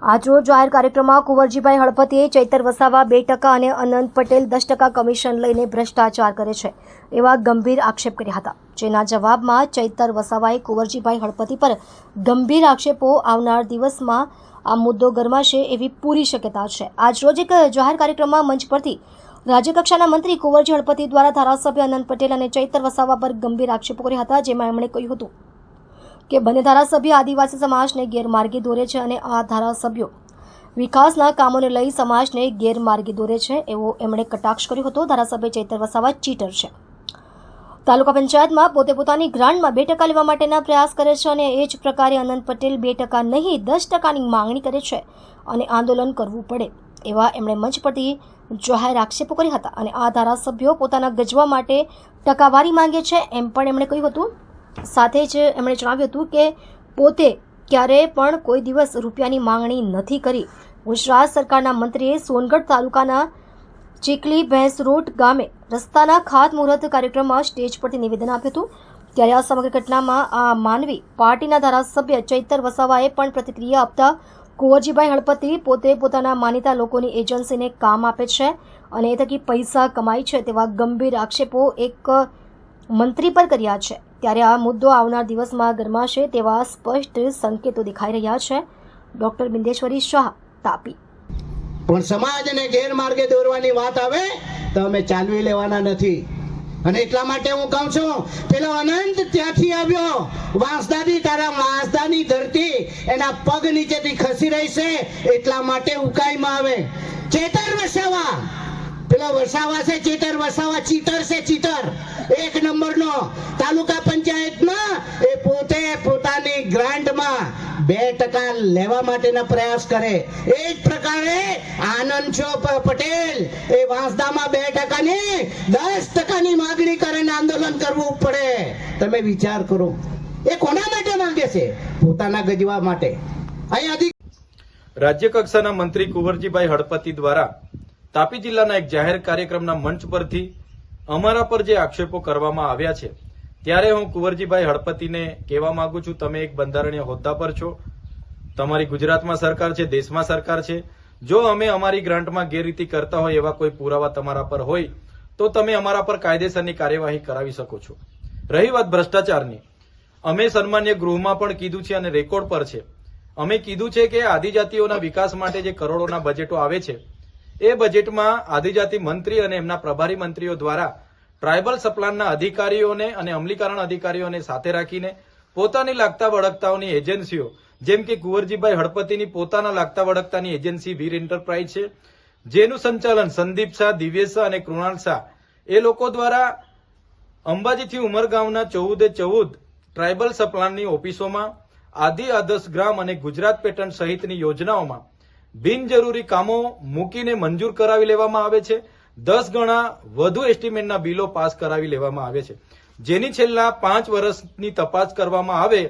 આજરોજ જાહેર કાર્યક્રમમાં કુંવરજીભાઈ હળપતિએ ચૈતર વસાવા 2% અને અનંત પટેલ 10% કમિશન લઈને ભ્રષ્ટાચાર કરે છે એવા ગંભીર આક્ષેપ કર્યા હતા, જેના જવાબમાં ચૈતર વસાવાએ કુંવરજીભાઈ હળપતિ પર ગંભીર આક્ષેપો આવનાર દિવસમાં આ મુદ્દો ગરમાશે એવી પૂરી શક્યતા છે। આજરોજ એક જાહેર કાર્યક્રમમાં મંચ પરથી રાજ્યકક્ષાના મંત્રી કુંવરજી હળપતિ દ્વારા ધારાસભ્ય અનંત પટેલ અને ચૈતર વસાવા પર ગંભીર આક્ષેપો કર્યા હતા, જેમાં એમણે કહ્યું હતું કે બંને ધારાસભ્ય આદિવાસી સમાજને ગેરમાર્ગે દોરે છે અને આ ધારાસભ્યો વિકાસના કામોને લઈ સમાજને ગેરમાર્ગે દોરે છે એવો એમણે કટાક્ષ કર્યો હતો। ધારાસભ્ય ચૈતર વસાવા ચીટર છે, તાલુકા પંચાયતમાં પોતે પોતાની ગ્રાન્ટમાં 2% લેવા માટેના પ્રયાસ કરે છે અને એ જ પ્રકારે અનંત પટેલ 2% નહીં 10%ની માંગણી કરે છે અને આંદોલન કરવું પડે એવા એમણે મંચ પરથી જાહેર આક્ષેપો કર્યા હતા અને આ ધારાસભ્યો પોતાના ગજવા માટે ટકાવારી માંગે છે એમ પણ એમણે કહ્યું હતું। સાથે જ એમણે જણાવ્યું હતું કે પોતે ક્યારેય પણ કોઈ દિવસ રૂપિયાની માંગણી નથી કરી। ગુજરાત સરકારના મંત્રીએ સોનગઢ તાલુકાના ચીકલી ભેંસરોડ ગામે રસ્તાના ખાતમુહૂર્ત કાર્યક્રમમાં સ્ટેજ પરથી નિવેદન આપ્યું હતું, ત્યારે આ સમગ્ર ઘટનામાં આ માનવી પાર્ટીના ધારાસભ્ય ચૈતર વસાવાએ પણ પ્રતિક્રિયા આપતા કુંવરજીભાઈ હળપતિ પોતે પોતાના માનીતા લોકોની એજન્સીને કામ આપે છે અને એ થકી પૈસા કમાય છે તેવા ગંભીર આક્ષેપો એક મંત્રી પર કર્યા છે, ત્યારે આ મુદ્દો આવનાર દિવસમાં ગરમાશે તેવા સ્પષ્ટ સંકેતો દેખાઈ રહ્યા છે। ડોક્ટર બિંદેશ્વરી શાહ, તાપી। પણ સમાજને ગેરમાર્ગે દોરવાની વાત આવે તો અમે ચાલવી લેવાના નથી અને એટલા માટે હું કહું છું, પેલો અનંત ત્યાંથી આવ્યો વાંસદાની, તારા વાંસદાની ધરતી એના પગ નીચેથી ખસી રહી છે એટલા માટે ઉકાઈમાં આવે। ચેતર વસાવા, પેલો વસાવા છે ચેતર વસાવા ચીટર છે, ચીટર એક નંબરનો। તાલુકા પંચાયતમાં એ પોતે પોતાની ગ્રાન્ટમાં 2% લેવા માટેના પ્રયાસ કરે। એ જ પ્રકારે આનંદ પટેલ એ વાંસદામાં 2% ની 10%ની માંગણી કરે ને આંદોલન કરવું પડે। તમે વિચાર કરો, એ કોના માટે માંગે છે? પોતાના ગજવા માટે। અહીં રાજ્ય કક્ષાના મંત્રી કુંવરજીભાઈ હળપતિ દ્વારા તાપી જિલ્લાના એક જાહેર કાર્યક્રમના મંચ પરથી અમારા પર જે આક્ષેપો કરવામાં આવ્યા છે, ત્યારે હું કુંવરજીભાઈ હળપતિને કહેવા માંગુ છું, તમે એક બંધારણીય હોદ્દા પર છો, તમારી ગુજરાતમાં સરકાર છે, દેશમાં સરકાર છે। જો અમે અમારી ગ્રાન્ટમાં ગેરરીતિ કરતા હોય એવા કોઈ પુરાવા તમારા પર હોય તો તમે અમારા પર કાયદેસરની કાર્યવાહી કરાવી શકો છો। રહી વાત ભ્રષ્ટાચારની, અમે સન્માન્ય ગૃહમાં પણ કીધું છે અને રેકોર્ડ પર છે, અમે કીધું છે કે આદિજાતિઓના વિકાસ માટે જે કરોડોના બજેટો આવે છે એ બજેટમાં આદિજાતિ મંત્રી અને એમના પ્રભારી મંત્રીઓ દ્વારા ટ્રાયબલ સપ્લાનના અધિકારીઓને અને અમલીકરણ અધિકારીઓને સાથે રાખીને પોતાની લાગતા વળગતાઓની એજન્સીઓ, જેમ કે કુંવરજીભાઈ હળપતિની પોતાના લાગતા વળગતાની એજન્સી વીર એન્ટરપ્રાઇઝ છે, જેનું સંચાલન સંદીપ શાહ, દિવ્યેશ શાહ અને કૃણાલ શાહ એ લોકો દ્વારા અંબાજીથી ઉમરગામના 14 ટ્રાયબલ સપ્લાનની ઓફિસોમાં આદિ આદર્શ ગ્રામ અને ગુજરાત પેટર્ન સહિતની યોજનાઓમાં બિનજરૂરી કામો મૂકીને મંજૂર કરાવી લેવામાં આવે છે। 10 ગણા વધુ એસ્ટિમેટના બિલો પાસ કરાવી લેવામાં આવે છે, જેની છેલ્લા 5 વર્ષની તપાસ કરવામાં આવે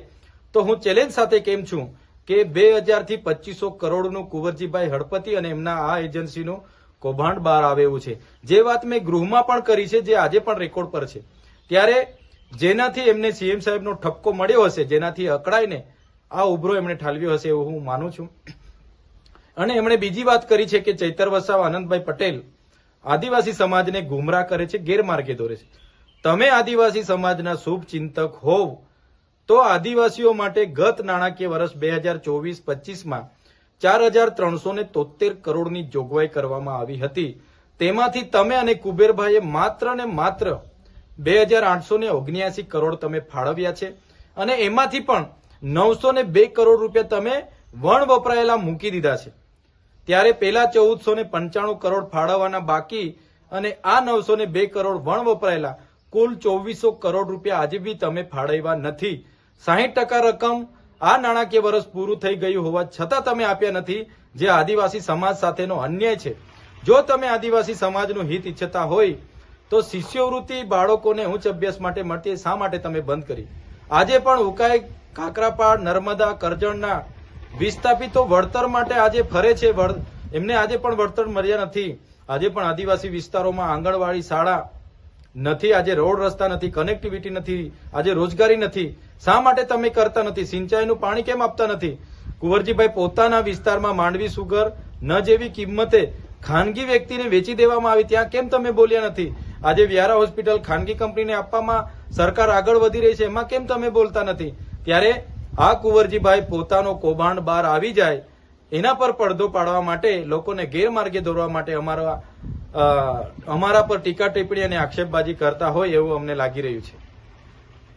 તો હું ચેલેન્જ સાથે કેમ છું કે 2000 થી 2500 કરોડનું કુંવરજીભાઈ હળપતિ અને એમના આ એજન્સીનું કૌભાંડ બહાર આવે એવું છે। જે વાત મેં ગૃહમાં પણ કરી છે, જે આજે પણ રેકોર્ડ પર છે, ત્યારે જેનાથી એમને સીએમ સાહેબનો ઠપકો મળ્યો હશે, જેનાથી અકળાઈને આ ઉભરો એમણે ઠાલવ્યો હશે એવું હું માનું છું। અને એમણે બીજી વાત કરી છે કે ચૈતર વસાવા, આનંદભાઈ પટેલ આદિવાસી સમાજને ગુમરાહ કરે છે, ગેરમાર્ગે દોરે છે। તમે આદિવાસી સમાજના શુભ ચિંતક હોવ તો આદિવાસીઓ માટે ગત નાણાકીય વર્ષ 2024-25માં 4373 કરોડની જોગવાઈ કરવામાં આવી હતી, તેમાંથી તમે અને કુબેરભાઈએ માત્ર ને માત્ર 2879 કરોડ તમે ફાળવ્યા છે અને એમાંથી પણ 902 કરોડ રૂપિયા તમે વણ વપરાયેલા મૂકી દીધા છે। ત્યારે પેલા 1495 કરોડ ફાળવવાના બાકી અને આ 902 કરોડ વણ વપરાયેલા કુલ 2400 કરોડ રૂપિયા આજે બી તમે ફાળવ્યા નથી। 60% રકમ આ નાણાકીય વર્ષ પૂરું થઈ ગયું હોવા છતાં તમે આપ્યા નથી, જે આદિવાસી સમાજ સાથેનો અન્યાય છે। જો તમે આદિવાસી સમાજનું હિત ઈચ્છતા હોય તો શિષ્યવૃત્તિ બાળકોને ઉચ્ચ અભ્યાસ માટે મળતી શા માટે તમે બંધ કરી? આજે પણ ઉકાઈ, કાકરાપાડ, નર્મદા, કરજણના વિસ્થાપિતો વળતર માટે આજે ફરે છે, એમને આજે પણ વળતર મળ્યા નથી। આજે પણ આદિવાસી વિસ્તારોમાં આંગણવાડી, શાળા નથી, આજે રોડ રસ્તા નથી, કનેક્ટિવિટી નથી, આજે રોજગારી નથી। શા માટે તમે કરતા નથી? સિંચાઈનું પાણી કેમ આપતા નથી? કુંવરજીભાઈ પોતાના વિસ્તારમાં માંડવી સુગર ન જેવી કિંમતે ખાનગી વ્યક્તિને વેચી દેવામાં આવી, ત્યાં કેમ તમે બોલ્યા નથી? આજે વ્યારા હોસ્પિટલ ખાનગી કંપનીને આપવામાં સરકાર આગળ વધી રહી છે, એમાં કેમ તમે બોલતા નથી? ત્યારે આ કુંવરજીભાઈ પોતાનો કૌભાંડ બહાર આવી જાય એના પર પડદો પાડવા માટે, લોકોને ગેરમાર્ગે દોરવા માટે અમારા પર ટીકા ટિપ્પણી અને આક્ષેપબાજી કરતા હોય એવું અમને લાગી રહ્યું છે.